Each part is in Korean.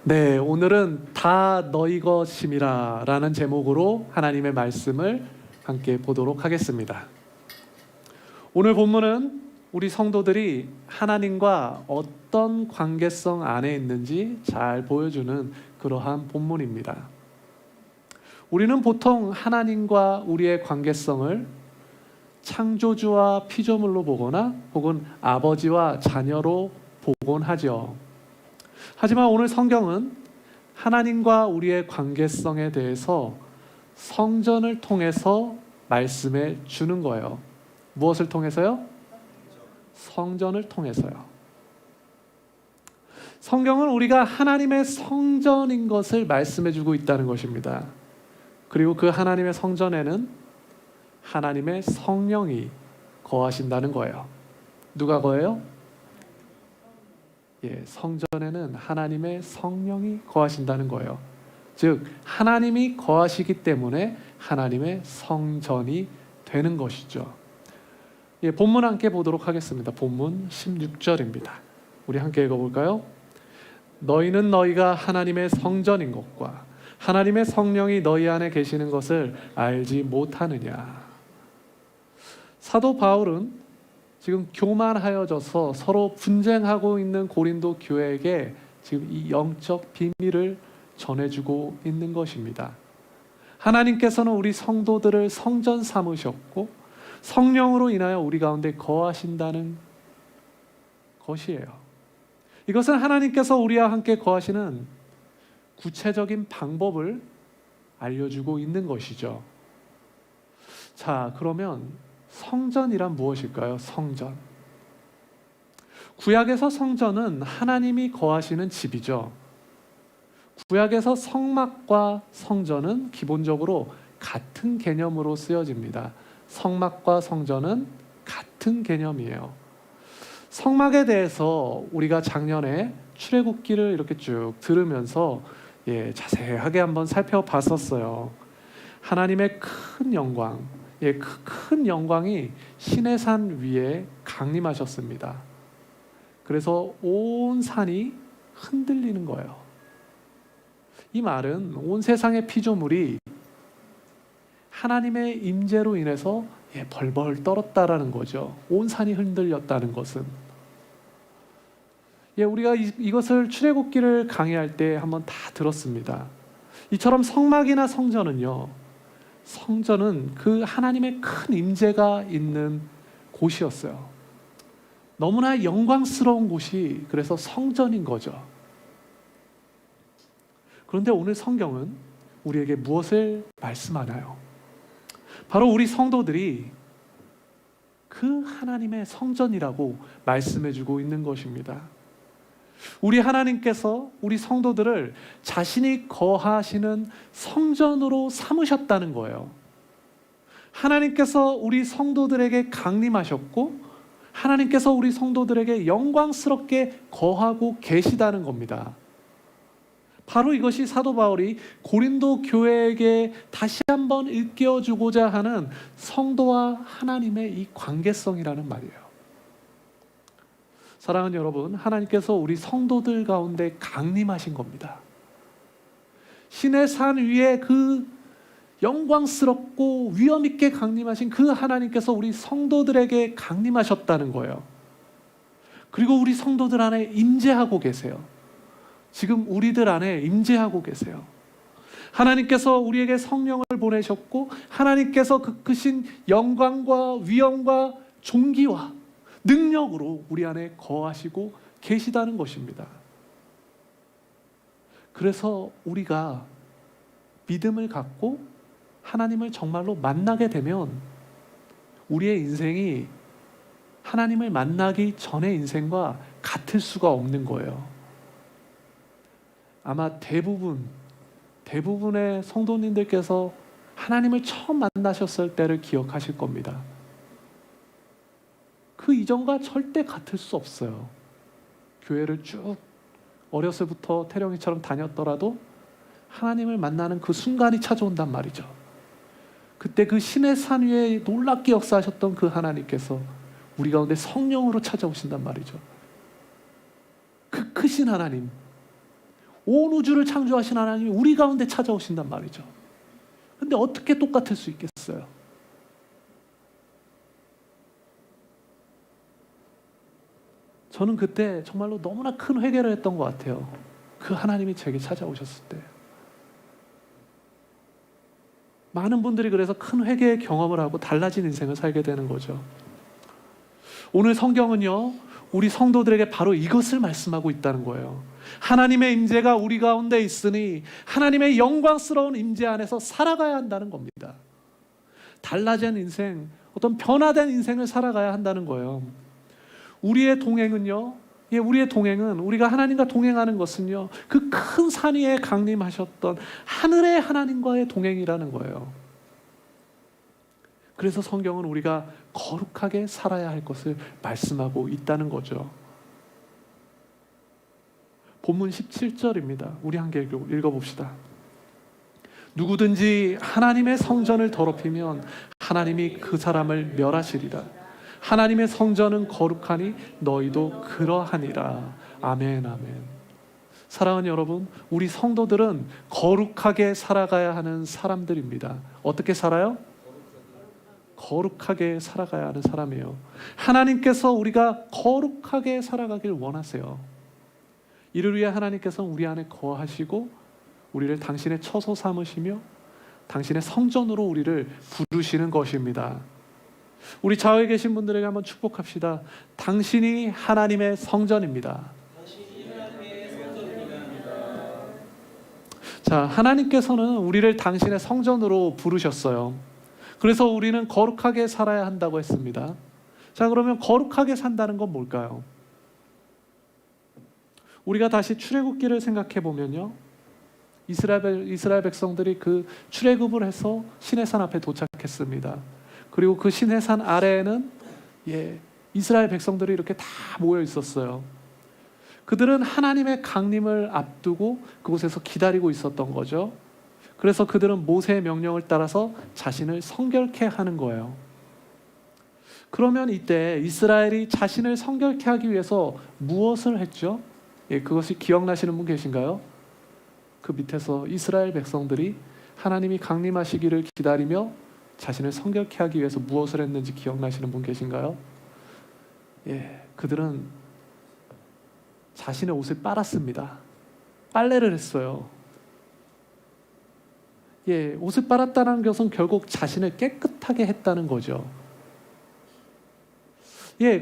네, 오늘은 다 너희 것임이라 라는 제목으로 하나님의 말씀을 함께 보도록 하겠습니다. 오늘 본문은 우리 성도들이 하나님과 어떤 관계성 안에 있는지 잘 보여주는 그러한 본문입니다. 우리는 보통 하나님과 우리의 관계성을 창조주와 피조물로 보거나 혹은 아버지와 자녀로 보곤 하죠. 하지만 오늘 성경은 하나님과 우리의 관계성에 대해서 성전을 통해서 말씀해 주는 거예요. 무엇을 통해서요? 성전을 통해서요. 성경은 우리가 하나님의 성전인 것을 말씀해 주고 있다는 것입니다. 그리고 그 하나님의 성전에는 하나님의 성령이 거하신다는 거예요. 누가 거해요? 성전에는 하나님의 성령이 거하신다는 거예요. 즉 하나님이 거하시기 때문에 하나님의 성전이 되는 것이죠. 본문 함께 보도록 하겠습니다. 본문 16절입니다. 우리 함께 읽어볼까요? 너희는 너희가 하나님의 성전인 것과 하나님의 성령이 너희 안에 계시는 것을 알지 못하느냐. 사도 바울은 지금 교만하여져서 서로 분쟁하고 있는 고린도 교회에게 지금 이 영적 비밀을 전해주고 있는 것입니다. 하나님께서는 우리 성도들을 성전 삼으셨고 성령으로 인하여 우리 가운데 거하신다는 것이에요. 이것은 하나님께서 우리와 함께 거하시는 구체적인 방법을 알려주고 있는 것이죠. 자, 그러면 성전이란 무엇일까요? 성전. 구약에서 성전은 하나님이 거하시는 집이죠. 구약에서 성막과 성전은 기본적으로 같은 개념으로 쓰여집니다. 성막과 성전은 같은 개념이에요. 성막에 대해서 우리가 작년에 출애굽기를 이렇게 쭉 들으면서 자세하게 한번 살펴봤었어요. 하나님의 큰 영광, 그 큰 영광이 시내산 위에 강림하셨습니다. 그래서 온 산이 흔들리는 거예요. 이 말은 온 세상의 피조물이 하나님의 임재로 인해서 벌벌 떨었다라는 거죠. 온 산이 흔들렸다는 것은. 우리가 이것을 출애굽기를 강의할 때 한번 다 들었습니다. 이처럼 성막이나 성전은요, 성전은 그 하나님의 큰 임재가 있는 곳이었어요. 너무나 영광스러운 곳이 그래서 성전인 거죠. 그런데 오늘 성경은 우리에게 무엇을 말씀하나요? 바로 우리 성도들이 그 하나님의 성전이라고 말씀해주고 있는 것입니다. 우리 하나님께서 우리 성도들을 자신이 거하시는 성전으로 삼으셨다는 거예요. 하나님께서 우리 성도들에게 강림하셨고 하나님께서 우리 성도들에게 영광스럽게 거하고 계시다는 겁니다. 바로 이것이 사도 바울이 고린도 교회에게 다시 한번 일깨워주고자 하는 성도와 하나님의 이 관계성이라는 말이에요. 사랑하는 여러분, 하나님께서 우리 성도들 가운데 강림하신 겁니다. 신의 산 위에 그 영광스럽고 위엄 있게 강림하신 그 하나님께서 우리 성도들에게 강림하셨다는 거예요. 그리고 우리 성도들 안에 임재하고 계세요. 지금 우리들 안에 임재하고 계세요. 하나님께서 우리에게 성령을 보내셨고 하나님께서 그 크신 영광과 위엄과 존귀와 능력으로 우리 안에 거하시고 계시다는 것입니다. 그래서 우리가 믿음을 갖고 하나님을 정말로 만나게 되면 우리의 인생이 하나님을 만나기 전의 인생과 같을 수가 없는 거예요. 아마 대부분의 성도님들께서 하나님을 처음 만나셨을 때를 기억하실 겁니다. 그 이전과 절대 같을 수 없어요. 교회를 쭉 어렸을부터 태령이처럼 다녔더라도 하나님을 만나는 그 순간이 찾아온단 말이죠. 그때 그 신의 산 위에 놀랍게 역사하셨던 그 하나님께서 우리 가운데 성령으로 찾아오신단 말이죠. 그 크신 하나님, 온 우주를 창조하신 하나님이 우리 가운데 찾아오신단 말이죠. 근데 어떻게 똑같을 수 있겠어요? 저는 그때 정말로 너무나 큰 회개를 했던 것 같아요. 그 하나님이 제게 찾아오셨을 때. 많은 분들이 그래서 큰 회개의 경험을 하고 달라진 인생을 살게 되는 거죠. 오늘 성경은요, 우리 성도들에게 바로 이것을 말씀하고 있다는 거예요. 하나님의 임재가 우리 가운데 있으니 하나님의 영광스러운 임재 안에서 살아가야 한다는 겁니다. 달라진 인생, 어떤 변화된 인생을 살아가야 한다는 거예요. 우리의 동행은요, 우리의 동행은, 우리가 하나님과 동행하는 것은요, 그 큰 산 위에 강림하셨던 하늘의 하나님과의 동행이라는 거예요. 그래서 성경은 우리가 거룩하게 살아야 할 것을 말씀하고 있다는 거죠. 본문 17절입니다. 우리 함께 읽어봅시다. 누구든지 하나님의 성전을 더럽히면 하나님이 그 사람을 멸하시리라. 하나님의 성전은 거룩하니 너희도 그러하니라. 아멘, 아멘. 사랑하는 여러분, 우리 성도들은 거룩하게 살아가야 하는 사람들입니다. 어떻게 살아요? 거룩하게 살아가야 하는 사람이에요. 하나님께서 우리가 거룩하게 살아가길 원하세요. 이를 위해 하나님께서는 우리 안에 거하시고 우리를 당신의 처소 삼으시며 당신의 성전으로 우리를 부르시는 것입니다. 우리 좌우에 계신 분들에게 한번 축복합시다. 당신이 하나님의 성전입니다. 자, 하나님께서는 우리를 당신의 성전으로 부르셨어요. 그래서 우리는 거룩하게 살아야 한다고 했습니다. 자, 그러면 거룩하게 산다는 건 뭘까요? 우리가 다시 출애굽기를 생각해 보면요, 이스라엘 백성들이 그 출애굽을 해서 시내산 앞에 도착했습니다. 그리고 그 시내산 아래에는 이스라엘 백성들이 이렇게 다 모여 있었어요. 그들은 하나님의 강림을 앞두고 그곳에서 기다리고 있었던 거죠. 그래서 그들은 모세의 명령을 따라서 자신을 성결케 하는 거예요. 그러면 이때 이스라엘이 자신을 성결케 하기 위해서 무엇을 했죠? 그것이 기억나시는 분 계신가요? 그 밑에서 이스라엘 백성들이 하나님이 강림하시기를 기다리며 자신을 성결케 하기 위해서 무엇을 했는지 기억나시는 분 계신가요? 그들은 자신의 옷을 빨았습니다. 빨래를 했어요. 옷을 빨았다는 것은 결국 자신을 깨끗하게 했다는 거죠.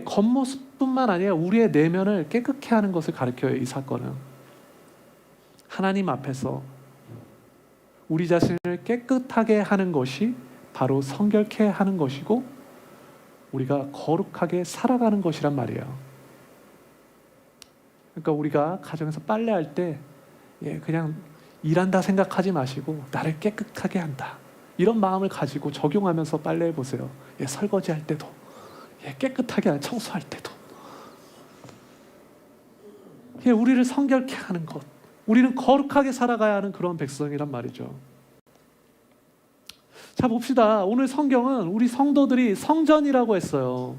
겉모습뿐만 아니라 우리의 내면을 깨끗게 하는 것을 가르쳐요. 이 사건은 하나님 앞에서 우리 자신을 깨끗하게 하는 것이 바로 성결케 하는 것이고 우리가 거룩하게 살아가는 것이란 말이에요. 그러니까 우리가 가정에서 빨래할 때 그냥 일한다 생각하지 마시고 나를 깨끗하게 한다, 이런 마음을 가지고 적용하면서 빨래해 보세요. 설거지할 때도 깨끗하게, 청소할 때도 우리를 성결케 하는 것, 우리는 거룩하게 살아가야 하는 그런 백성이란 말이죠. 자, 봅시다. 오늘 성경은 우리 성도들이 성전이라고 했어요.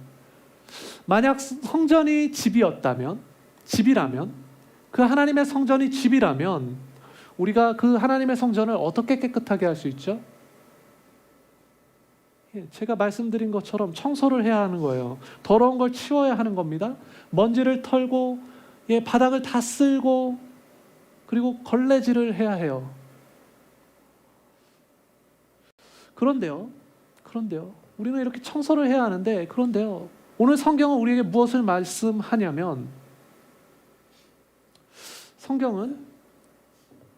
만약 성전이 집이라면, 그 하나님의 성전이 집이라면 우리가 그 하나님의 성전을 어떻게 깨끗하게 할 수 있죠? 제가 말씀드린 것처럼 청소를 해야 하는 거예요. 더러운 걸 치워야 하는 겁니다. 먼지를 털고 바닥을 다 쓸고 그리고 걸레질을 해야 해요. 그런데요, 우리는 이렇게 청소를 해야 하는데, 그런데요, 오늘 성경은 우리에게 무엇을 말씀하냐면, 성경은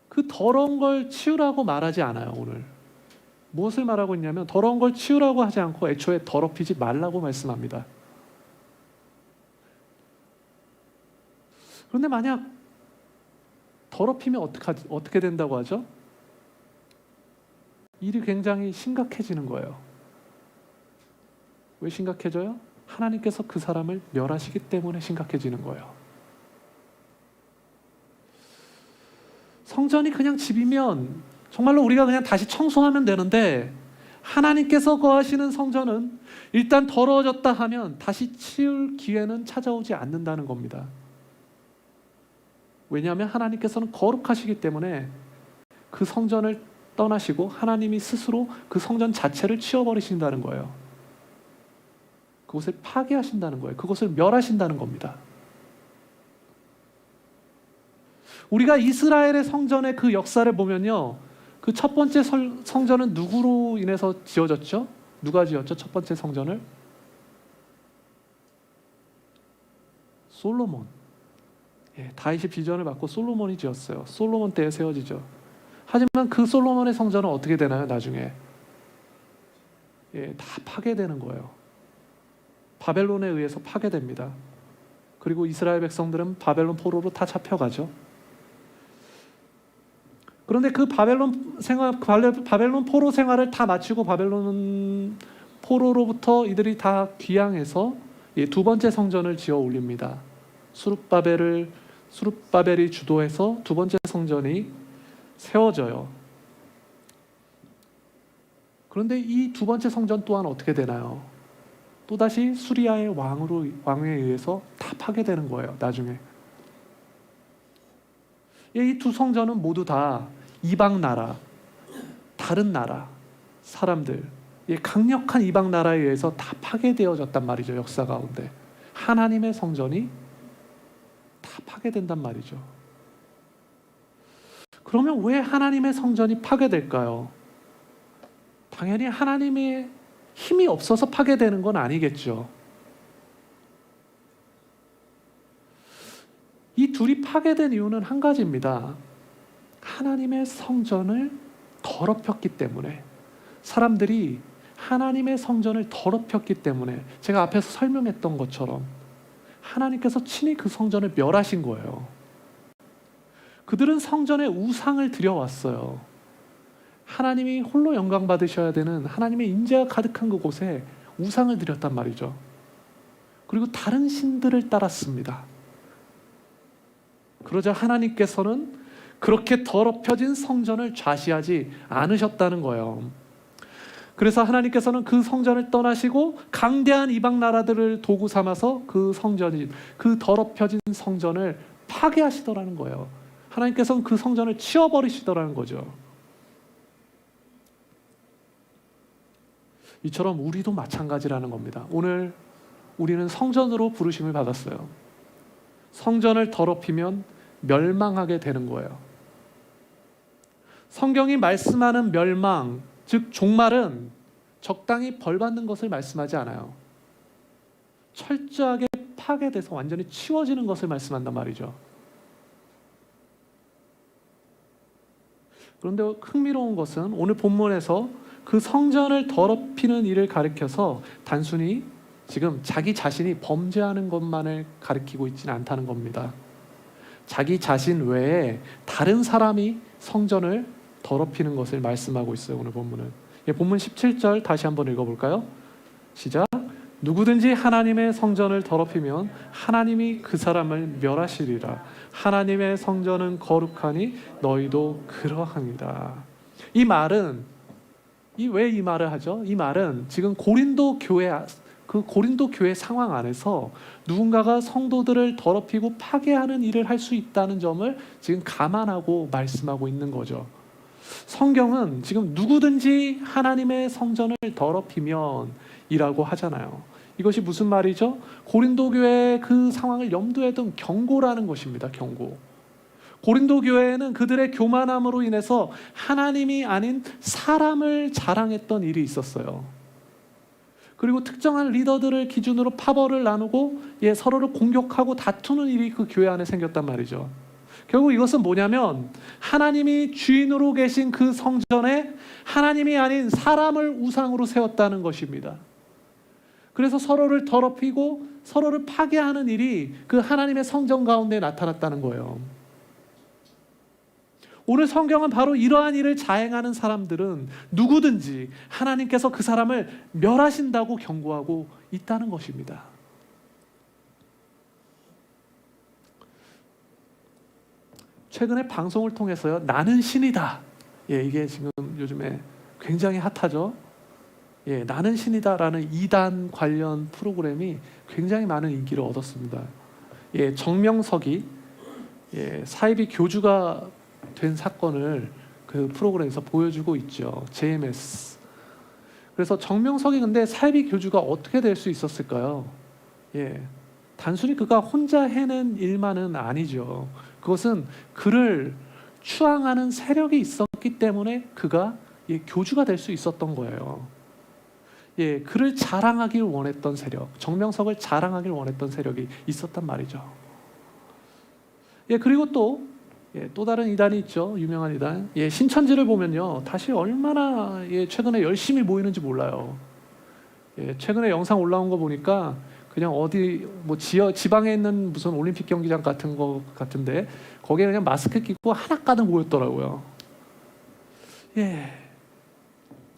그 더러운 걸 치우라고 말하지 않아요. 오늘 무엇을 말하고 있냐면, 더러운 걸 치우라고 하지 않고 애초에 더럽히지 말라고 말씀합니다. 그런데 만약 더럽히면 어떻게 된다고 하죠? 일이 굉장히 심각해지는 거예요. 왜 심각해져요? 하나님께서 그 사람을 멸하시기 때문에 심각해지는 거예요. 성전이 그냥 집이면 정말로 우리가 그냥 다시 청소하면 되는데, 하나님께서 거하시는 성전은 일단 더러워졌다 하면 다시 치울 기회는 찾아오지 않는다는 겁니다. 왜냐하면 하나님께서는 거룩하시기 때문에 그 성전을 떠나시고 하나님이 스스로 그 성전 자체를 치워버리신다는 거예요. 그곳을 파괴하신다는 거예요. 그곳을 멸하신다는 겁니다. 우리가 이스라엘의 성전의 그 역사를 보면요, 그 첫 번째 성전은 누구로 인해서 지어졌죠? 누가 지었죠? 첫 번째 성전을? 솔로몬. 다윗이 비전을 받고 솔로몬이 지었어요. 솔로몬 때에 세워지죠. 하지만 그 솔로몬의 성전은 어떻게 되나요? 나중에 다 파괴되는 거예요. 바벨론에 의해서 파괴됩니다. 그리고 이스라엘 백성들은 바벨론 포로로 다 잡혀가죠. 그런데 그 바벨론 포로 생활을 다 마치고 바벨론 포로로부터 이들이 다 귀향해서 두 번째 성전을 지어 올립니다. 수룹바벨이 주도해서 두 번째 성전이 세워져요. 그런데 이 두 번째 성전 또한 어떻게 되나요? 또다시 수리아의 왕에 의해서 다 파괴되는 거예요. 나중에 이 두 성전은 모두 다 이방 나라, 다른 나라 사람들, 강력한 이방 나라에 의해서 다 파괴되어졌단 말이죠. 역사 가운데 하나님의 성전이 다 파괴된단 말이죠. 그러면 왜 하나님의 성전이 파괴될까요? 당연히 하나님의 힘이 없어서 파괴되는 건 아니겠죠. 이 둘이 파괴된 이유는 한 가지입니다. 하나님의 성전을 더럽혔기 때문에, 사람들이 하나님의 성전을 더럽혔기 때문에, 제가 앞에서 설명했던 것처럼 하나님께서 친히 그 성전을 멸하신 거예요. 그들은 성전에 우상을 드려왔어요. 하나님이 홀로 영광 받으셔야 되는 하나님의 인재가 가득한 그곳에 우상을 드렸단 말이죠. 그리고 다른 신들을 따랐습니다. 그러자 하나님께서는 그렇게 더럽혀진 성전을 좌시하지 않으셨다는 거예요. 그래서 하나님께서는 그 성전을 떠나시고 강대한 이방 나라들을 도구 삼아서 그 더럽혀진 성전을 파괴하시더라는 거예요. 하나님께서는 그 성전을 치워버리시더라는 거죠. 이처럼 우리도 마찬가지라는 겁니다. 오늘 우리는 성전으로 부르심을 받았어요. 성전을 더럽히면 멸망하게 되는 거예요. 성경이 말씀하는 멸망, 즉 종말은 적당히 벌받는 것을 말씀하지 않아요. 철저하게 파괴돼서 완전히 치워지는 것을 말씀한단 말이죠. 그런데 흥미로운 것은 오늘 본문에서 그 성전을 더럽히는 일을 가리켜서 단순히 지금 자기 자신이 범죄하는 것만을 가리키고 있지는 않다는 겁니다. 자기 자신 외에 다른 사람이 성전을 더럽히는 것을 말씀하고 있어요. 오늘 본문은. 본문 17절 다시 한번 읽어볼까요? 시작. 누구든지 하나님의 성전을 더럽히면 하나님이 그 사람을 멸하시리라. 하나님의 성전은 거룩하니 너희도 그러하니라. 이 말은 왜 이 말을 하죠? 이 말은 지금 고린도 교회 상황 안에서 누군가가 성도들을 더럽히고 파괴하는 일을 할 수 있다는 점을 지금 감안하고 말씀하고 있는 거죠. 성경은 지금 누구든지 하나님의 성전을 더럽히면 이라고 하잖아요. 이것이 무슨 말이죠? 고린도 교회의 그 상황을 염두에 둔 경고라는 것입니다. 경고. 고린도 교회에는 그들의 교만함으로 인해서 하나님이 아닌 사람을 자랑했던 일이 있었어요. 그리고 특정한 리더들을 기준으로 파벌을 나누고 서로를 공격하고 다투는 일이 그 교회 안에 생겼단 말이죠. 결국 이것은 뭐냐면 하나님이 주인으로 계신 그 성전에 하나님이 아닌 사람을 우상으로 세웠다는 것입니다. 그래서 서로를 더럽히고 서로를 파괴하는 일이 그 하나님의 성전 가운데 나타났다는 거예요. 오늘 성경은 바로 이러한 일을 자행하는 사람들은 누구든지 하나님께서 그 사람을 멸하신다고 경고하고 있다는 것입니다. 최근에 방송을 통해서요, 나는 신이다. 이게 지금 요즘에 굉장히 핫하죠. 나는 신이다라는 이단 관련 프로그램이 굉장히 많은 인기를 얻었습니다. 정명석이 사입이 교주가 된 사건을 그 프로그램에서 보여주고 있죠. JMS. 그래서 정명석이 근데 사입이 교주가 어떻게 될 수 있었을까요? 단순히 그가 혼자 해낸 일만은 아니죠. 그것은 그를 추앙하는 세력이 있었기 때문에 그가 교주가 될 수 있었던 거예요. 그를 자랑하길 원했던 세력, 정명석을 자랑하길 원했던 세력이 있었단 말이죠. 그리고 또 다른 이단이 있죠. 유명한 이단. 신천지를 보면요, 다시 얼마나 최근에 열심히 모이는지 몰라요. 최근에 영상 올라온 거 보니까 그냥 어디 지방에 있는 무슨 올림픽 경기장 같은 거 같은데 거기에 그냥 마스크 끼고 하나 가득 모였더라고요.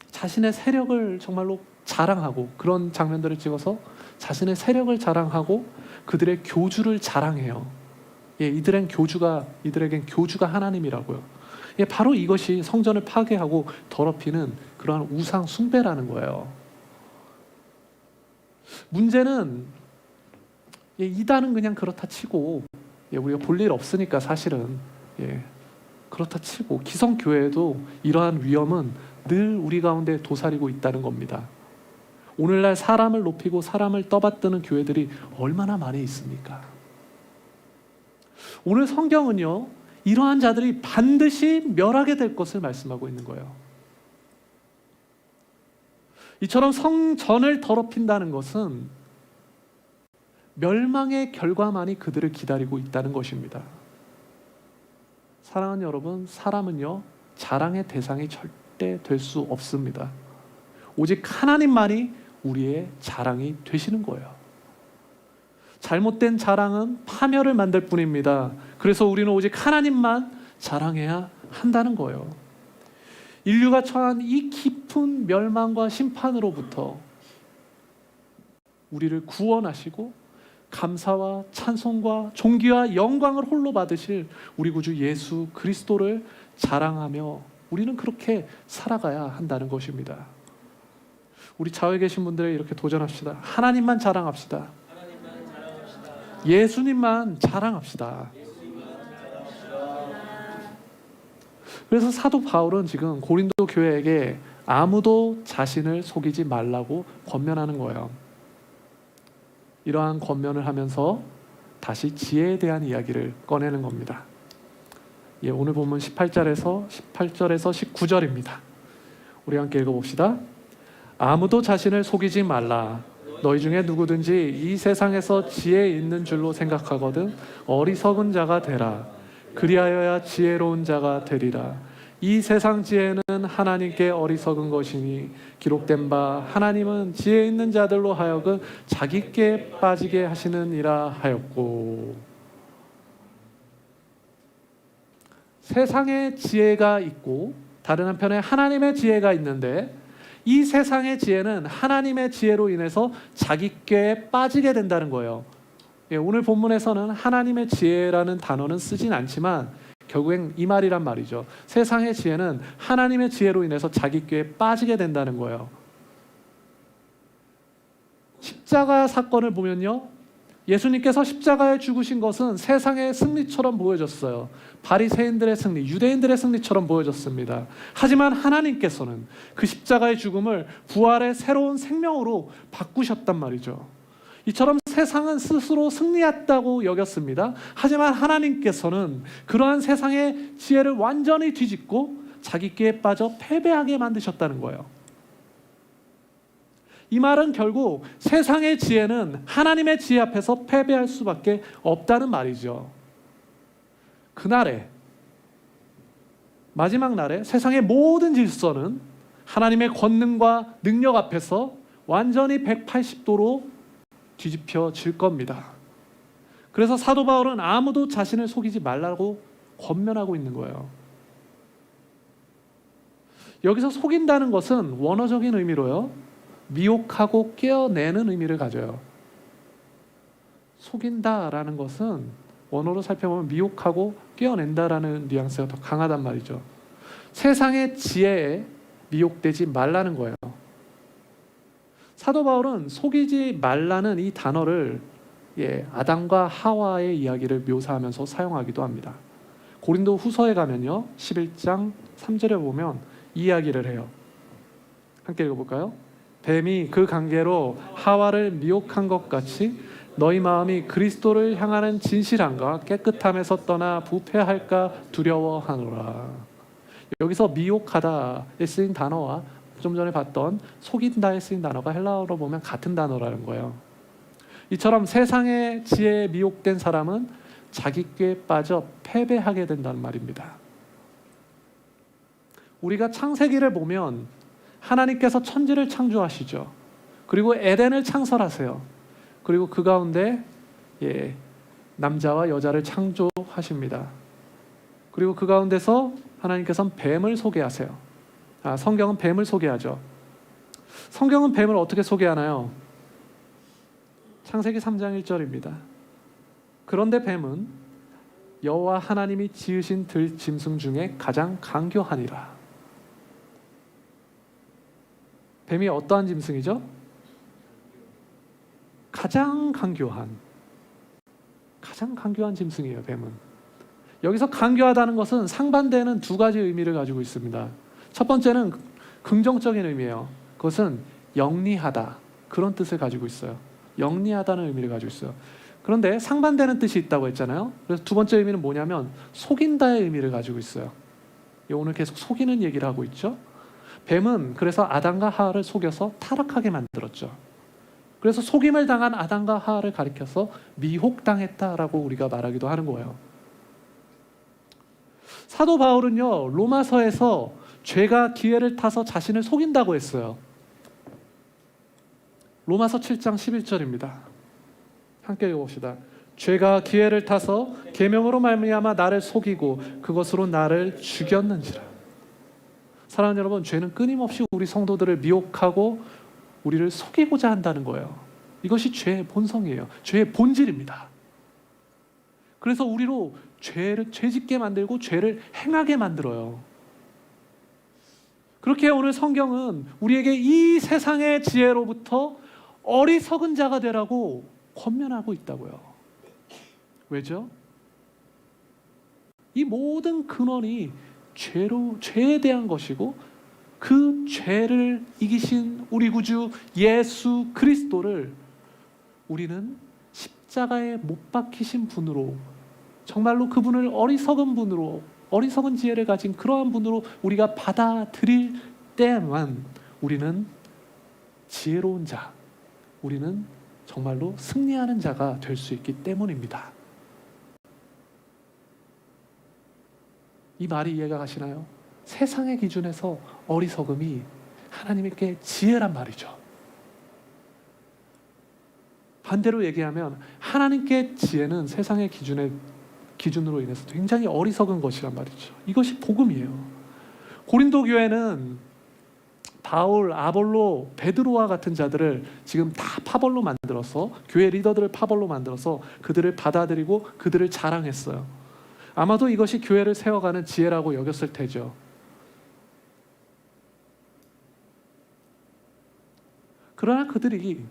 자신의 세력을 정말로 자랑하고, 그런 장면들을 찍어서 자신의 세력을 자랑하고 그들의 교주를 자랑해요. 이들에겐 교주가 하나님이라고요. 바로 이것이 성전을 파괴하고 더럽히는 그러한 우상 숭배라는 거예요. 문제는 이단은 그냥 그렇다 치고, 우리가 볼 일 없으니까 사실은 그렇다 치고 기성교회도 이러한 위험은 늘 우리 가운데 도사리고 있다는 겁니다. 오늘날 사람을 높이고 사람을 떠받드는 교회들이 얼마나 많이 있습니까? 오늘 성경은요, 이러한 자들이 반드시 멸하게 될 것을 말씀하고 있는 거예요. 이처럼 성전을 더럽힌다는 것은 멸망의 결과만이 그들을 기다리고 있다는 것입니다. 사랑하는 여러분, 사람은요, 자랑의 대상이 절대 될 수 없습니다. 오직 하나님만이 우리의 자랑이 되시는 거예요. 잘못된 자랑은 파멸을 만들 뿐입니다. 그래서 우리는 오직 하나님만 자랑해야 한다는 거예요. 인류가 처한 이 깊은 멸망과 심판으로부터 우리를 구원하시고 감사와 찬송과 존귀와 영광을 홀로 받으실 우리 구주 예수 그리스도를 자랑하며 우리는 그렇게 살아가야 한다는 것입니다. 우리 좌우에 계신 분들 이렇게 도전합시다. 하나님만 자랑합시다. 예수님만 자랑합시다. 그래서 사도 바울은 지금 고린도 교회에게 아무도 자신을 속이지 말라고 권면하는 거예요. 이러한 권면을 하면서 다시 지혜에 대한 이야기를 꺼내는 겁니다. 오늘 본문 18절에서 19절입니다. 우리 함께 읽어봅시다. 아무도 자신을 속이지 말라. 너희 중에 누구든지 이 세상에서 지혜 있는 줄로 생각하거든 어리석은 자가 되라. 그리하여야 지혜로운 자가 되리라. 이 세상 지혜는 하나님께 어리석은 것이니 기록된 바 하나님은 지혜 있는 자들로 하여금 자기께 빠지게 하시느니라 하였고. 세상의 지혜가 있고 다른 한편에 하나님의 지혜가 있는데, 이 세상의 지혜는 하나님의 지혜로 인해서 자기께 빠지게 된다는 거예요. 오늘 본문에서는 하나님의 지혜라는 단어는 쓰진 않지만 결국엔 이 말이란 말이죠. 세상의 지혜는 하나님의 지혜로 인해서 자기께 빠지게 된다는 거예요. 십자가 사건을 보면요, 예수님께서 십자가에 죽으신 것은 세상의 승리처럼 보여졌어요. 바리새인들의 승리, 유대인들의 승리처럼 보여졌습니다. 하지만 하나님께서는 그 십자가의 죽음을 부활의 새로운 생명으로 바꾸셨단 말이죠. 이처럼 세상은 스스로 승리했다고 여겼습니다. 하지만 하나님께서는 그러한 세상의 지혜를 완전히 뒤집고 자기께 빠져 패배하게 만드셨다는 거예요. 이 말은 결국 세상의 지혜는 하나님의 지혜 앞에서 패배할 수밖에 없다는 말이죠. 그날에, 마지막 날에 세상의 모든 질서는 하나님의 권능과 능력 앞에서 완전히 180도로 뒤집혀질 겁니다. 그래서 사도 바울은 아무도 자신을 속이지 말라고 권면하고 있는 거예요. 여기서 속인다는 것은 원어적인 의미로요, 미혹하고 깨어내는 의미를 가져요. 속인다라는 것은 원어로 살펴보면 미혹하고 깨어낸다라는 뉘앙스가 더 강하단 말이죠. 세상의 지혜에 미혹되지 말라는 거예요. 사도 바울은 속이지 말라는 이 단어를 아담과 하와의 이야기를 묘사하면서 사용하기도 합니다. 고린도 후서에 가면요 11장 3절에 보면 이 이야기를 해요. 함께 읽어볼까요? 뱀이 그 관계로 하와를 미혹한 것 같이 너희 마음이 그리스도를 향하는 진실함과 깨끗함에서 떠나 부패할까 두려워하노라. 여기서 미혹하다에 쓰인 단어와 좀 전에 봤던 속인다에 쓰인 단어가 헬라어로 보면 같은 단어라는 거예요. 이처럼 세상의 지혜에 미혹된 사람은 자기 꾀에 빠져 패배하게 된다는 말입니다. 우리가 창세기를 보면 하나님께서 천지를 창조하시죠. 그리고 에덴을 창설하세요. 그리고 그 가운데 남자와 여자를 창조하십니다. 그리고 그 가운데서 하나님께서는 뱀을 소개하세요. 성경은 뱀을 소개하죠. 성경은 뱀을 어떻게 소개하나요? 창세기 3장 1절입니다. 그런데 뱀은 여호와 하나님이 지으신 들 짐승 중에 가장 간교하니라. 뱀이 어떠한 짐승이죠? 가장 간교한 짐승이에요. 뱀은. 여기서 간교하다는 것은 상반되는 두 가지 의미를 가지고 있습니다. 첫 번째는 긍정적인 의미예요. 그것은 영리하다, 그런 뜻을 가지고 있어요. 영리하다는 의미를 가지고 있어요. 그런데 상반되는 뜻이 있다고 했잖아요. 그래서 두 번째 의미는 뭐냐면 속인다의 의미를 가지고 있어요. 오늘 계속 속이는 얘기를 하고 있죠. 뱀은 그래서 아담과 하와를 속여서 타락하게 만들었죠. 그래서 속임을 당한 아담과 하와를 가리켜서 미혹당했다라고 우리가 말하기도 하는 거예요. 사도 바울은요 로마서에서 죄가 기회를 타서 자신을 속인다고 했어요. 로마서 7장 11절입니다. 함께 읽어봅시다. 죄가 기회를 타서 계명으로 말미암아 나를 속이고 그것으로 나를 죽였는지라. 사랑하는 여러분, 죄는 끊임없이 우리 성도들을 미혹하고 우리를 속이고자 한다는 거예요. 이것이 죄의 본성이에요. 죄의 본질입니다. 그래서 우리로 죄 짓게 만들고 죄를 행하게 만들어요. 그렇게 오늘 성경은 우리에게 이 세상의 지혜로부터 어리석은 자가 되라고 권면하고 있다고요. 왜죠? 이 모든 근원이 죄에 대한 것이고 그 죄를 이기신 우리 구주 예수 그리스도를 우리는 십자가에 못 박히신 분으로, 정말로 그분을 어리석은 분으로, 어리석은 지혜를 가진 그러한 분으로 우리가 받아들일 때만 우리는 지혜로운 자, 우리는 정말로 승리하는 자가 될 수 있기 때문입니다. 이 말이 이해가 가시나요? 세상의 기준에서 어리석음이 하나님께 지혜란 말이죠. 반대로 얘기하면 하나님께 지혜는 세상의 기준으로 인해서 굉장히 어리석은 것이란 말이죠. 이것이 복음이에요. 고린도 교회는 바울, 아볼로, 베드로와 같은 자들을 지금 다 파벌로 만들어서, 교회 리더들을 파벌로 만들어서 그들을 받아들이고 그들을 자랑했어요. 아마도 이것이 교회를 세워가는 지혜라고 여겼을 테죠. 그러나 그들이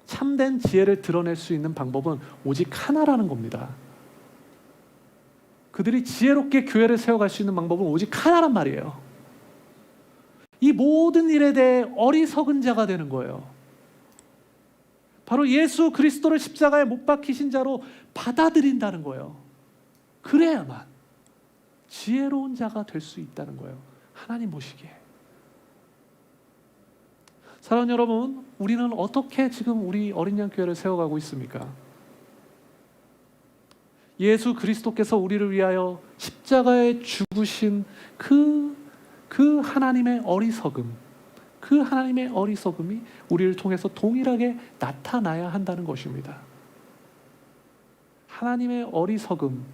참된 지혜를 드러낼 수 있는 방법은 오직 하나라는 겁니다. 그들이 지혜롭게 교회를 세워갈 수 있는 방법은 오직 하나란 말이에요. 이 모든 일에 대해 어리석은 자가 되는 거예요. 바로 예수 그리스도를 십자가에 못 박히신 자로 받아들인다는 거예요. 그래야만 지혜로운 자가 될 수 있다는 거예요. 하나님 보시기에. 사랑하는 여러분, 우리는 어떻게 지금 우리 어린 양 교회를 세워가고 있습니까? 예수 그리스도께서 우리를 위하여 십자가에 죽으신 그 하나님의 어리석음, 그 하나님의 어리석음이 우리를 통해서 동일하게 나타나야 한다는 것입니다. 하나님의 어리석음,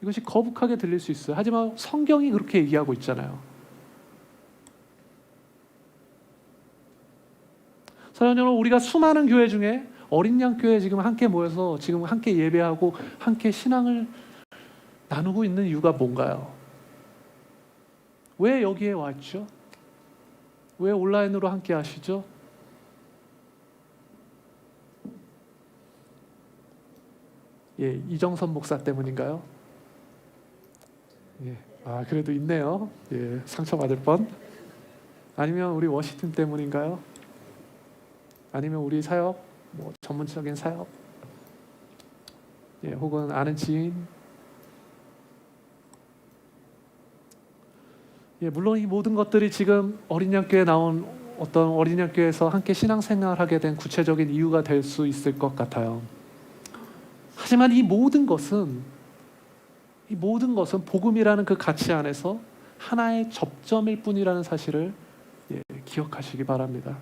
이것이 거북하게 들릴 수 있어요. 하지만 성경이 그렇게 얘기하고 있잖아요. 사랑하는 여러분, 우리가 수많은 교회 중에 어린 양 교회 지금 함께 모여서 지금 함께 예배하고 함께 신앙을 나누고 있는 이유가 뭔가요? 왜 여기에 왔죠? 왜 온라인으로 함께 하시죠? 예, 이정선 목사 때문인가요? 예, 아 그래도 있네요. 예, 상처받을 뻔. 아니면 우리 워시팀 때문인가요? 아니면 우리 사역, 뭐 전문적인 사역, 예, 혹은 아는 지인. 예, 물론 이 모든 것들이 지금 어린 양교회에 나온 어떤 어린 양교회에서 함께 신앙생활하게 된 구체적인 이유가 될 수 있을 것 같아요. 하지만 이 모든 것은 복음이라는 그 가치 안에서 하나의 접점일 뿐이라는 사실을 기억하시기 바랍니다.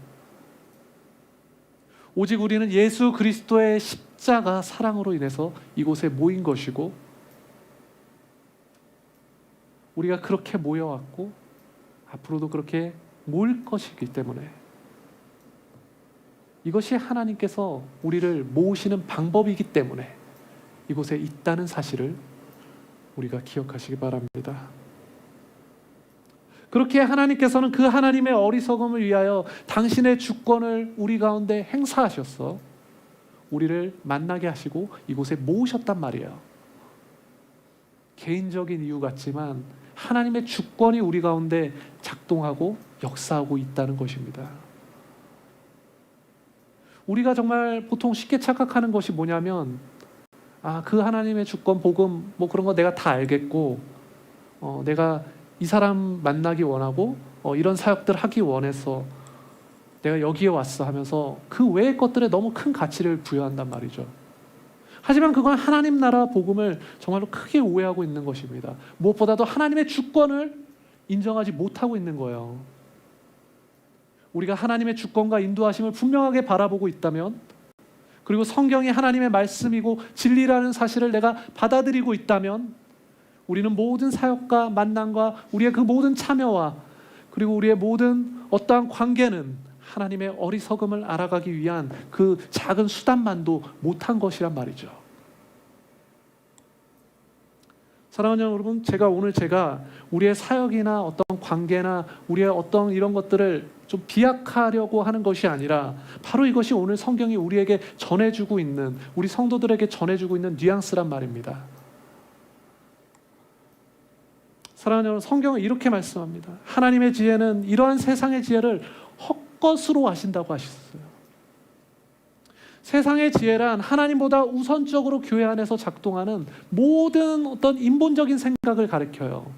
오직 우리는 예수 그리스도의 십자가 사랑으로 인해서 이곳에 모인 것이고, 우리가 그렇게 모여왔고 앞으로도 그렇게 모일 것이기 때문에, 이것이 하나님께서 우리를 모으시는 방법이기 때문에 이곳에 있다는 사실을 우리가 기억하시기 바랍니다. 그렇게 하나님께서는 그 하나님의 어리석음을 위하여 당신의 주권을 우리 가운데 행사하셔서 우리를 만나게 하시고 이곳에 모으셨단 말이에요. 개인적인 이유 같지만 하나님의 주권이 우리 가운데 작동하고 역사하고 있다는 것입니다. 우리가 정말 보통 쉽게 착각하는 것이 뭐냐면, 그 하나님의 주권, 복음, 뭐 그런 거 내가 다 알겠고, 내가 이 사람 만나기 원하고, 이런 사역들 하기 원해서 내가 여기에 왔어 하면서 그 외의 것들에 너무 큰 가치를 부여한단 말이죠. 하지만 그건 하나님 나라 복음을 정말로 크게 오해하고 있는 것입니다. 무엇보다도 하나님의 주권을 인정하지 못하고 있는 거예요. 우리가 하나님의 주권과 인도하심을 분명하게 바라보고 있다면, 그리고 성경이 하나님의 말씀이고 진리라는 사실을 내가 받아들이고 있다면, 우리는 모든 사역과 만남과 우리의 그 모든 참여와 그리고 우리의 모든 어떠한 관계는 하나님의 어리석음을 알아가기 위한 그 작은 수단만도 못한 것이란 말이죠. 사랑하는 여러분, 오늘 제가 우리의 사역이나 어떤 관계나 우리의 어떤 이런 것들을 좀 비약하려고 하는 것이 아니라, 바로 이것이 오늘 성경이 우리에게 전해주고 있는, 우리 성도들에게 전해주고 있는 뉘앙스란 말입니다. 사랑하는 여러분, 성경은 이렇게 말씀합니다. 하나님의 지혜는 이러한 세상의 지혜를 헛것으로 하신다고 하셨어요. 세상의 지혜란 하나님보다 우선적으로 교회 안에서 작동하는 모든 어떤 인본적인 생각을 가리켜요.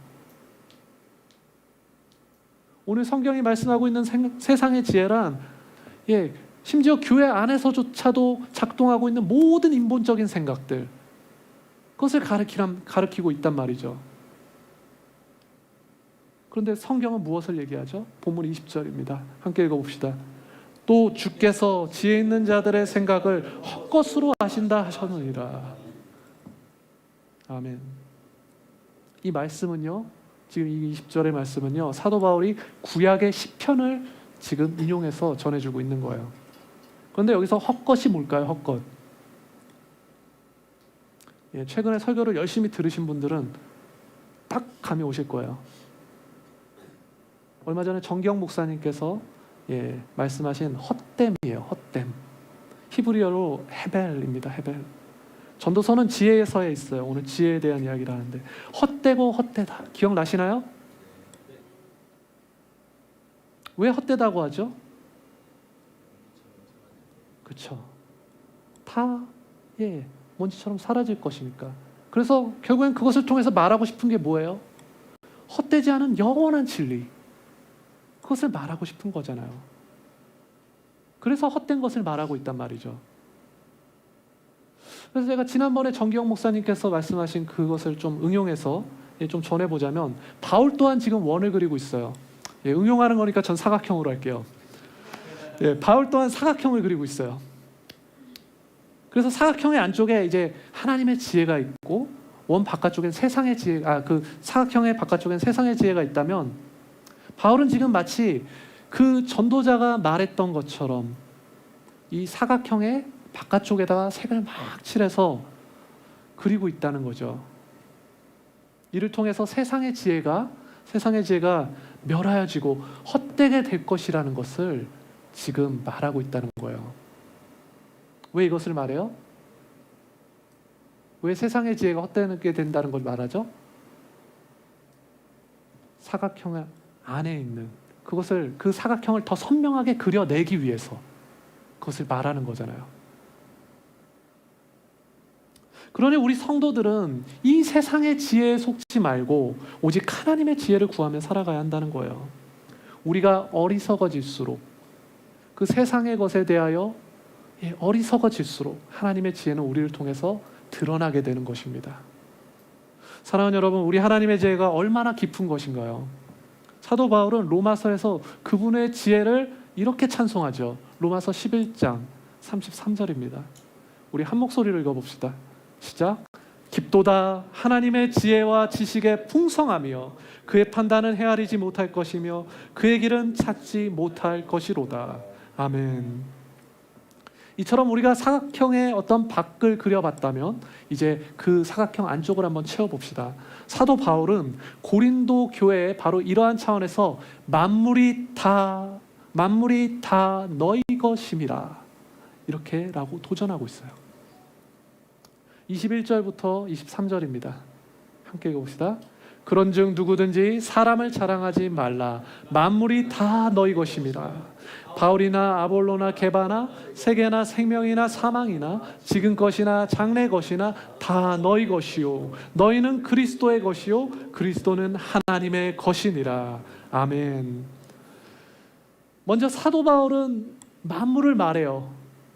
오늘 성경이 말씀하고 있는 세상의 지혜란, 심지어 교회 안에서조차도 작동하고 있는 모든 인본적인 생각들, 그것을 가리키고 있단 말이죠. 그런데 성경은 무엇을 얘기하죠? 본문 20절입니다. 함께 읽어봅시다. 또 주께서 지혜 있는 자들의 생각을 헛것으로 하신다 하셨느니라. 아멘. 이 말씀은요, 지금 이 20절의 말씀은요, 사도 바울이 구약의 시편을 지금 인용해서 전해주고 있는 거예요. 그런데 여기서 헛것이 뭘까요? 헛것. 최근에 설교를 열심히 들으신 분들은 딱 감이 오실 거예요. 얼마 전에 정경 목사님께서 말씀하신 헛됨이에요. 헛됨. 히브리어로 헤벨입니다. 헤벨. 전도서는 지혜서에 있어요. 오늘 지혜에 대한 이야기를 하는데, 헛되고 헛되다. 기억나시나요? 왜 헛되다고 하죠? 그렇죠. 다 먼지처럼 사라질 것이니까. 그래서 결국엔 그것을 통해서 말하고 싶은 게 뭐예요? 헛되지 않은 영원한 진리. 그것을 말하고 싶은 거잖아요. 그래서 헛된 것을 말하고 있단 말이죠. 그래서 제가 지난번에 정기영 목사님께서 말씀하신 그것을 좀 응용해서 좀 전해보자면, 바울 또한 지금 원을 그리고 있어요. 응용하는 거니까 전 사각형으로 할게요. 바울 또한 사각형을 그리고 있어요. 그래서 사각형의 안쪽에 이제 하나님의 지혜가 있고, 원 바깥쪽엔 세상의 지혜, 그 사각형의 바깥쪽엔 세상의 지혜가 있다면, 바울은 지금 마치 그 전도자가 말했던 것처럼 이 사각형의 바깥쪽에다가 색을 막 칠해서 그리고 있다는 거죠. 이를 통해서 세상의 지혜가 멸하여지고 헛되게 될 것이라는 것을 지금 말하고 있다는 거예요. 왜 이것을 말해요? 왜 세상의 지혜가 헛되게 된다는 걸 말하죠? 사각형 안에 있는 그것을, 그 사각형을 더 선명하게 그려내기 위해서 그것을 말하는 거잖아요. 그러니 우리 성도들은 이 세상의 지혜에 속지 말고 오직 하나님의 지혜를 구하며 살아가야 한다는 거예요. 우리가 어리석어질수록, 그 세상의 것에 대하여 어리석어질수록 하나님의 지혜는 우리를 통해서 드러나게 되는 것입니다. 사랑하는 여러분, 우리 하나님의 지혜가 얼마나 깊은 것인가요? 사도 바울은 로마서에서 그분의 지혜를 이렇게 찬송하죠. 로마서 11장 33절입니다. 우리 한 목소리로 읽어봅시다. 시작. 깊도다 하나님의 지혜와 지식의 풍성하며 그의 판단은 헤아리지 못할 것이며 그의 길은 찾지 못할 것이로다. 아멘. 이처럼 우리가 사각형의 어떤 밖을 그려봤다면 이제 그 사각형 안쪽을 한번 채워봅시다. 사도 바울은 고린도 교회에 바로 이러한 차원에서 만물이 다 너희 것임이라 이렇게라고 도전하고 있어요. 21절부터 23절입니다. 함께 읽어봅시다. 그런즉 누구든지 사람을 자랑하지 말라. 만물이 다 너희 것임이라. 바울이나 아볼로나 게바나 세계나 생명이나 사망이나 지금 것이나 장래 것이나 다 너희 것이요 너희는 그리스도의 것이요 그리스도는 하나님의 것이니라. 아멘. 먼저 사도 바울은 만물을 말해요.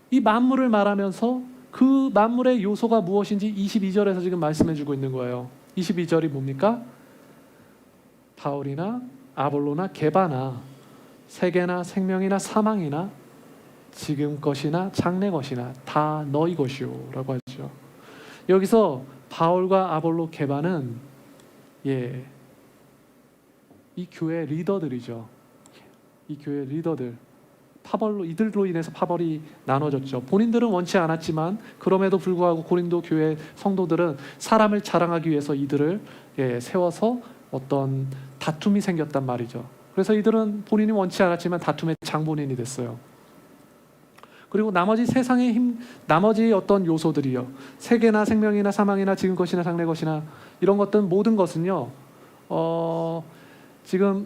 이 만물을 말하면서 그 만물의 요소가 무엇인지 22절에서 지금 말씀해 주고 있는 거예요. 22절이 뭡니까? 바울이나 아볼로나 게바나 세계나 생명이나 사망이나 지금 것이나 장래 것이나 다 너희 것이요 라고 하죠. 여기서 바울과 아볼로 게바는 이 교회 리더들이죠. 이 교회 리더들, 파벌로, 이들로 인해서 파벌이 나눠졌죠. 본인들은 원치 않았지만 그럼에도 불구하고 고린도 교회 성도들은 사람을 자랑하기 위해서 이들을 세워서 어떤 다툼이 생겼단 말이죠. 그래서 이들은 본인이 원치 않았지만 다툼의 장본인이 됐어요. 그리고 나머지 세상의 힘, 나머지 어떤 요소들이요, 세계나 생명이나 사망이나 지금 것이나 장래 것이나 이런 것들 모든 것은요, 지금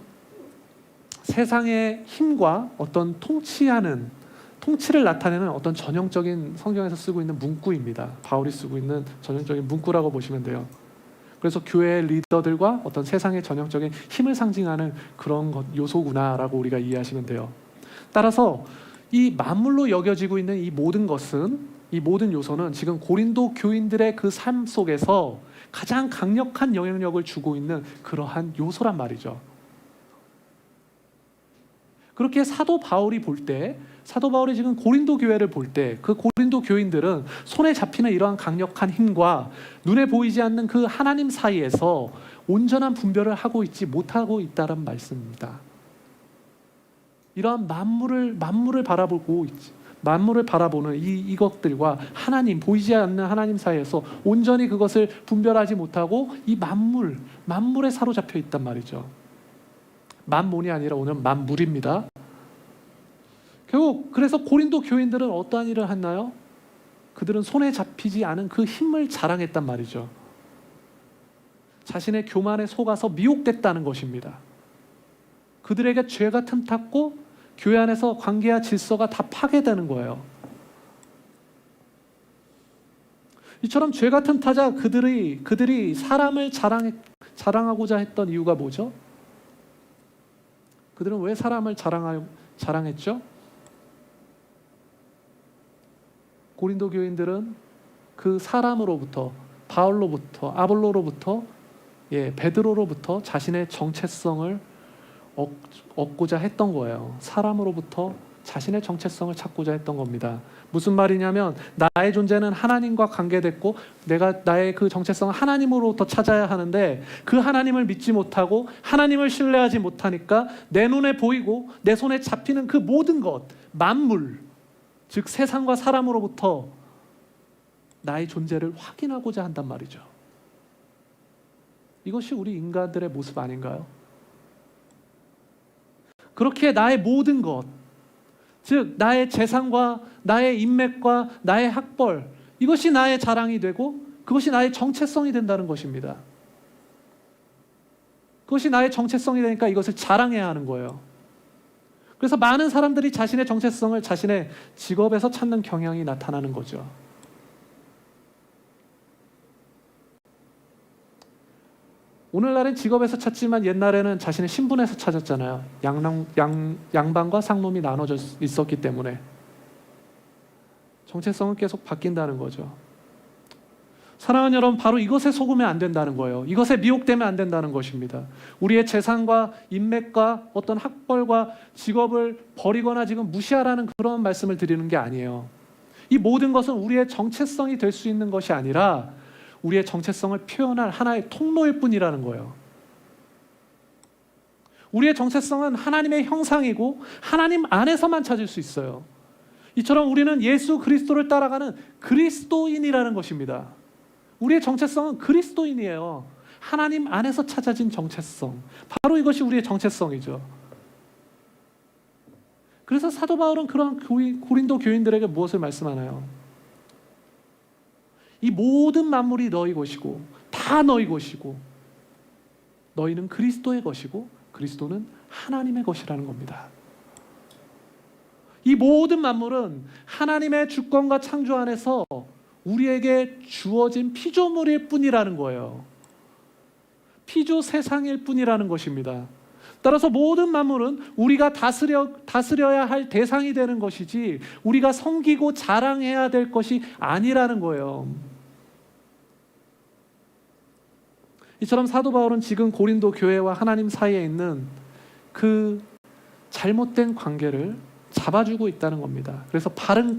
세상의 힘과 어떤 통치를 나타내는 어떤 전형적인 성경에서 쓰고 있는 문구입니다. 바울이 쓰고 있는 전형적인 문구라고 보시면 돼요. 그래서 교회 리더들과 어떤 세상의 전형적인 힘을 상징하는 그런 요소구나라고 우리가 이해하시면 돼요. 따라서 이 만물로 여겨지고 있는 이 모든 것은, 이 모든 요소는 지금 고린도 교인들의 그 삶 속에서 가장 강력한 영향력을 주고 있는 그러한 요소란 말이죠. 그렇게 사도 바울이 지금 고린도 교회를 볼 때 그 고린도 교인들은 손에 잡히는 이러한 강력한 힘과 눈에 보이지 않는 그 하나님 사이에서 온전한 분별을 하고 있지 못하고 있다는 말씀입니다. 이러한 만물을 바라보고 있지, 만물을 바라보는 이것들과 하나님, 보이지 않는 하나님 사이에서 온전히 그것을 분별하지 못하고 이 만물에 사로잡혀 있단 말이죠. 만몬이 아니라 오늘 만물입니다. 결국 그래서 고린도 교인들은 어떠한 일을 했나요? 그들은 손에 잡히지 않은 그 힘을 자랑했단 말이죠. 자신의 교만에 속아서 미혹됐다는 것입니다. 그들에게 죄가 틈탔고 교회 안에서 관계와 질서가 다 파괴되는 거예요. 이처럼 죄가 틈타자 그들이 사람을 자랑하고자 했던 이유가 뭐죠? 그들은 왜 사람을 자랑했죠? 고린도 교인들은 그 사람으로부터, 바울로부터, 아볼로로부터, 베드로로부터 자신의 정체성을 얻고자 했던 거예요. 사람으로부터 자신의 정체성을 찾고자 했던 겁니다. 무슨 말이냐면 나의 존재는 하나님과 관계됐고 나의 그 정체성은 하나님으로부터 찾아야 하는데 그 하나님을 믿지 못하고 하나님을 신뢰하지 못하니까 내 눈에 보이고 내 손에 잡히는 그 모든 것, 만물, 즉 세상과 사람으로부터 나의 존재를 확인하고자 한단 말이죠. 이것이 우리 인간들의 모습 아닌가요? 그렇게 나의 모든 것, 즉 나의 재산과 나의 인맥과 나의 학벌, 이것이 나의 자랑이 되고 그것이 나의 정체성이 된다는 것입니다. 그것이 나의 정체성이 되니까 이것을 자랑해야 하는 거예요. 그래서 많은 사람들이 자신의 정체성을 자신의 직업에서 찾는 경향이 나타나는 거죠. 오늘날은 직업에서 찾지만 옛날에는 자신의 신분에서 찾았잖아요. 양반과 상놈이 나눠져 있었기 때문에 정체성은 계속 바뀐다는 거죠. 사랑하는 여러분, 바로 이것에 속으면 안 된다는 거예요. 이것에 미혹되면 안 된다는 것입니다. 우리의 재산과 인맥과 어떤 학벌과 직업을 버리거나 지금 무시하라는 그런 말씀을 드리는 게 아니에요. 이 모든 것은 우리의 정체성이 될 수 있는 것이 아니라 우리의 정체성을 표현할 하나의 통로일 뿐이라는 거예요. 우리의 정체성은 하나님의 형상이고 하나님 안에서만 찾을 수 있어요. 이처럼 우리는 예수 그리스도를 따라가는 그리스도인이라는 것입니다. 우리의 정체성은 그리스도인이에요. 하나님 안에서 찾아진 정체성. 바로 이것이 우리의 정체성이죠. 그래서 사도 바울은 그런 고린도 교인들에게 무엇을 말씀하나요? 이 모든 만물이 너희 것이고 다 너희 것이고 너희는 그리스도의 것이고 그리스도는 하나님의 것이라는 겁니다. 이 모든 만물은 하나님의 주권과 창조 안에서 우리에게 주어진 피조물일 뿐이라는 거예요. 피조 세상일 뿐이라는 것입니다. 따라서 모든 만물은 우리가 다스려야 할 대상이 되는 것이지 우리가 섬기고 자랑해야 될 것이 아니라는 거예요. 이처럼 사도 바울은 지금 고린도 교회와 하나님 사이에 있는 그 잘못된 관계를 잡아주고 있다는 겁니다. 그래서 바른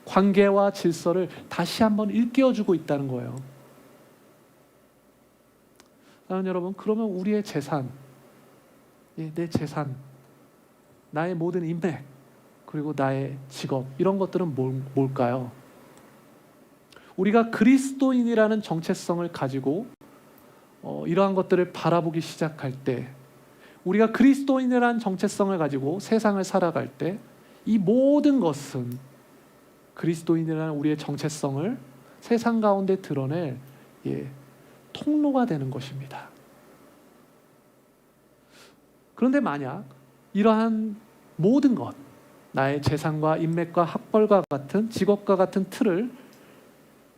관계와 질서를 다시 한번 일깨워주고 있다는 거예요. 사랑하는 여러분, 그러면 우리의 재산, 내 재산, 나의 모든 인맥, 그리고 나의 직업, 이런 것들은 뭘까요? 우리가 그리스도인이라는 정체성을 가지고 이러한 것들을 바라보기 시작할 때, 우리가 그리스도인이라는 정체성을 가지고 세상을 살아갈 때 이 모든 것은 그리스도인이라는 우리의 정체성을 세상 가운데 드러낼 통로가 되는 것입니다. 그런데 만약 이러한 모든 것, 나의 재산과 인맥과 학벌과 같은 직업과 같은 틀을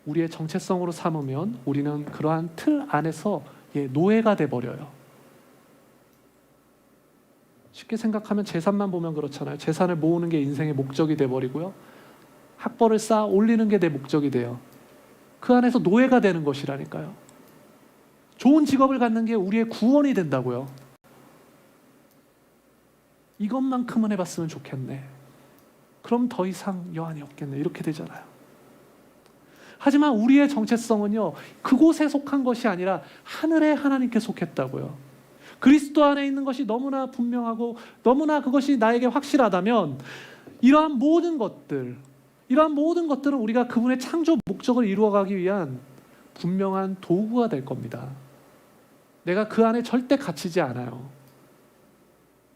우리의 정체성으로 삼으면 우리는 그러한 틀 안에서 노예가 돼버려요. 쉽게 생각하면 재산만 보면 그렇잖아요. 재산을 모으는 게 인생의 목적이 돼버리고요. 학벌을 쌓아 올리는 게 내 목적이 돼요. 그 안에서 노예가 되는 것이라니까요. 좋은 직업을 갖는 게 우리의 구원이 된다고요. 이것만큼은 해봤으면 좋겠네. 그럼 더 이상 여한이 없겠네. 이렇게 되잖아요. 하지만 우리의 정체성은요, 그곳에 속한 것이 아니라 하늘의 하나님께 속했다고요. 그리스도 안에 있는 것이 너무나 분명하고 너무나 그것이 나에게 확실하다면 이러한 모든 것들은 우리가 그분의 창조 목적을 이루어가기 위한 분명한 도구가 될 겁니다. 내가 그 안에 절대 갇히지 않아요.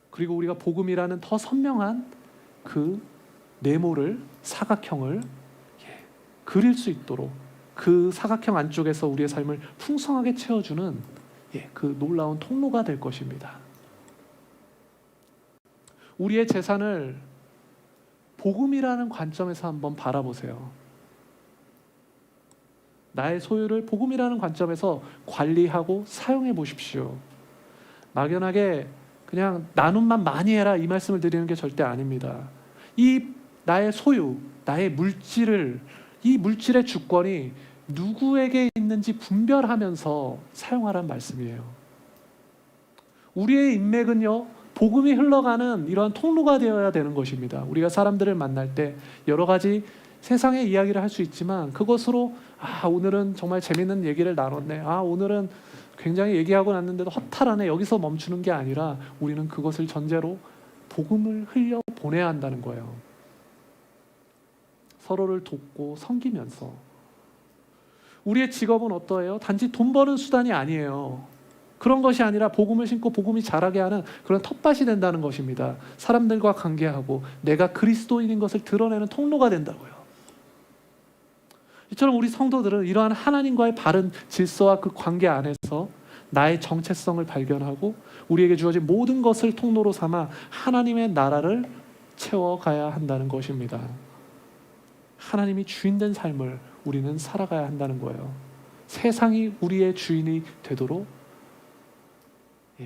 그리고 우리가 복음이라는 더 선명한 그 네모를, 사각형을 그릴 수 있도록 그 사각형 안쪽에서 우리의 삶을 풍성하게 채워주는 그 놀라운 통로가 될 것입니다. 우리의 재산을 복음이라는 관점에서 한번 바라보세요. 나의 소유를 복음이라는 관점에서 관리하고 사용해 보십시오. 막연하게 그냥 나눔만 많이 해라 이 말씀을 드리는 게 절대 아닙니다. 이 나의 소유, 나의 물질을, 이 물질의 주권이 누구에게 있는지 분별하면서 사용하라는 말씀이에요. 우리의 인맥은요, 복음이 흘러가는 이러한 통로가 되어야 되는 것입니다. 우리가 사람들을 만날 때 여러 가지 세상의 이야기를 할 수 있지만 그것으로 오늘은 정말 재밌는 얘기를 나눴네. 오늘은 굉장히 얘기하고 났는데도 허탈하네. 여기서 멈추는 게 아니라 우리는 그것을 전제로 복음을 흘려 보내야 한다는 거예요. 서로를 돕고 섬기면서. 우리의 직업은 어떠해요? 단지 돈 버는 수단이 아니에요. 그런 것이 아니라 복음을 심고 복음이 자라게 하는 그런 텃밭이 된다는 것입니다. 사람들과 관계하고 내가 그리스도인인 것을 드러내는 통로가 된다고요. 이처럼 우리 성도들은 이러한 하나님과의 바른 질서와 그 관계 안에서 나의 정체성을 발견하고 우리에게 주어진 모든 것을 통로로 삼아 하나님의 나라를 채워가야 한다는 것입니다. 하나님이 주인된 삶을 우리는 살아가야 한다는 거예요. 세상이 우리의 주인이 되도록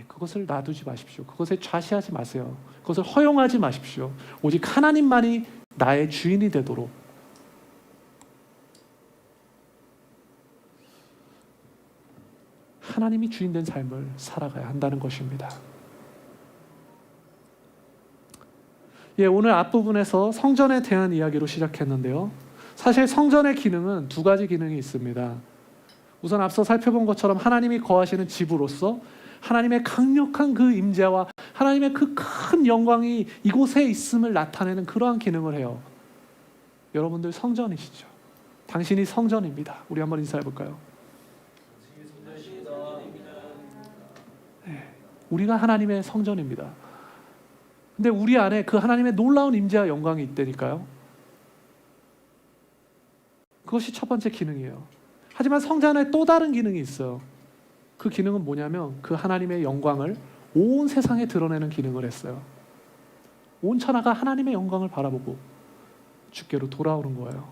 그것을 놔두지 마십시오. 그것에 좌시하지 마세요. 그것을 허용하지 마십시오. 오직 하나님만이 나의 주인이 되도록 하나님이 주인된 삶을 살아가야 한다는 것입니다. 오늘 앞부분에서 성전에 대한 이야기로 시작했는데요. 사실 성전의 기능은 두 가지 기능이 있습니다. 우선 앞서 살펴본 것처럼 하나님이 거하시는 집으로서 하나님의 강력한 그 임재와 하나님의 그 큰 영광이 이곳에 있음을 나타내는 그러한 기능을 해요. 여러분들 성전이시죠. 당신이 성전입니다. 우리 한번 인사해 볼까요? 우리가 하나님의 성전입니다. 근데 우리 안에 그 하나님의 놀라운 임재와 영광이 있다니까요. 그것이 첫 번째 기능이에요. 하지만 성전에 또 다른 기능이 있어요. 그 기능은 뭐냐면 그 하나님의 영광을 온 세상에 드러내는 기능을 했어요. 온 천하가 하나님의 영광을 바라보고 주께로 돌아오는 거예요.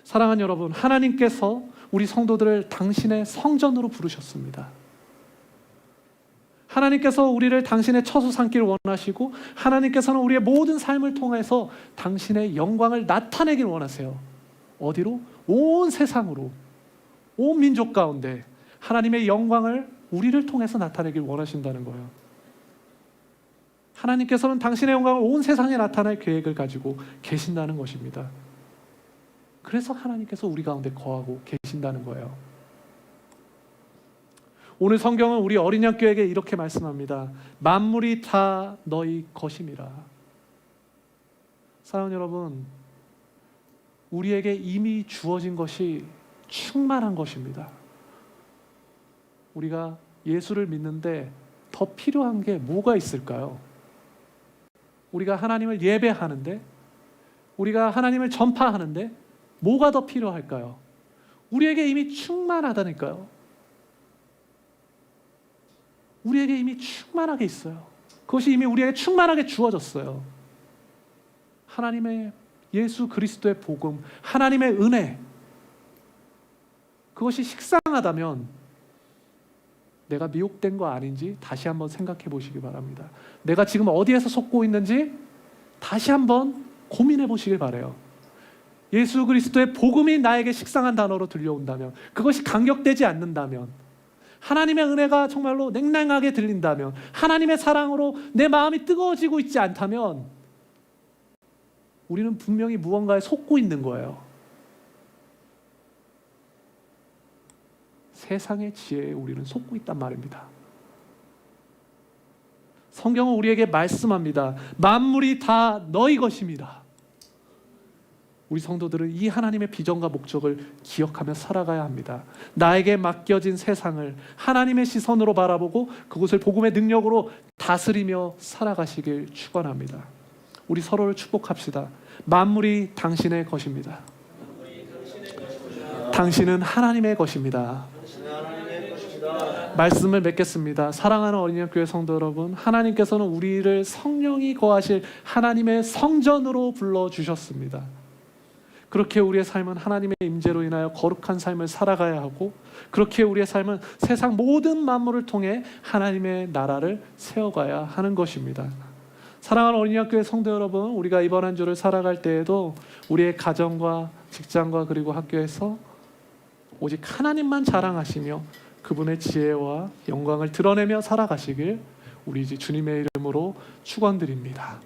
사랑하는 여러분, 하나님께서 우리 성도들을 당신의 성전으로 부르셨습니다. 하나님께서 우리를 당신의 처소 삼기를 원하시고 하나님께서는 우리의 모든 삶을 통해서 당신의 영광을 나타내길 원하세요. 어디로? 온 세상으로, 온 민족 가운데 하나님의 영광을 우리를 통해서 나타내길 원하신다는 거예요. 하나님께서는 당신의 영광을 온 세상에 나타낼 계획을 가지고 계신다는 것입니다. 그래서 하나님께서 우리 가운데 거하고 계신다는 거예요. 오늘 성경은 우리 어린 양 교회에게 이렇게 말씀합니다. 만물이 다 너희 것임이라. 사랑하는 여러분, 우리에게 이미 주어진 것이 충만한 것입니다. 우리가 예수를 믿는데 더 필요한 게 뭐가 있을까요? 우리가 하나님을 예배하는데, 우리가 하나님을 전파하는데 뭐가 더 필요할까요? 우리에게 이미 충만하다니까요. 우리에게 이미 충만하게 있어요. 그것이 이미 우리에게 충만하게 주어졌어요. 하나님의 예수 그리스도의 복음, 하나님의 은혜, 그것이 식상하다면 내가 미혹된 거 아닌지 다시 한번 생각해 보시기 바랍니다. 내가 지금 어디에서 속고 있는지 다시 한번 고민해 보시길 바라요. 예수 그리스도의 복음이 나에게 식상한 단어로 들려온다면, 그것이 간격되지 않는다면, 하나님의 은혜가 정말로 냉랭하게 들린다면, 하나님의 사랑으로 내 마음이 뜨거워지고 있지 않다면 우리는 분명히 무언가에 속고 있는 거예요. 세상의 지혜에 우리는 속고 있단 말입니다. 성경은 우리에게 말씀합니다. 만물이 다 너희 것입니다. 우리 성도들은 이 하나님의 비전과 목적을 기억하며 살아가야 합니다. 나에게 맡겨진 세상을 하나님의 시선으로 바라보고 그곳을 복음의 능력으로 다스리며 살아가시길 축원합니다. 우리 서로를 축복합시다. 만물이 당신의 것입니다. 당신은 하나님의 것입니다. 말씀을 맺겠습니다. 사랑하는 어린이 교회 성도 여러분, 하나님께서는 우리를 성령이 거하실 하나님의 성전으로 불러주셨습니다. 그렇게 우리의 삶은 하나님의 임재로 인하여 거룩한 삶을 살아가야 하고, 그렇게 우리의 삶은 세상 모든 만물을 통해 하나님의 나라를 세워가야 하는 것입니다. 사랑하는 어린이학교의 성도 여러분, 우리가 이번 한 주를 살아갈 때에도 우리의 가정과 직장과 그리고 학교에서 오직 하나님만 자랑하시며 그분의 지혜와 영광을 드러내며 살아가시길 우리 주님의 이름으로 축원드립니다.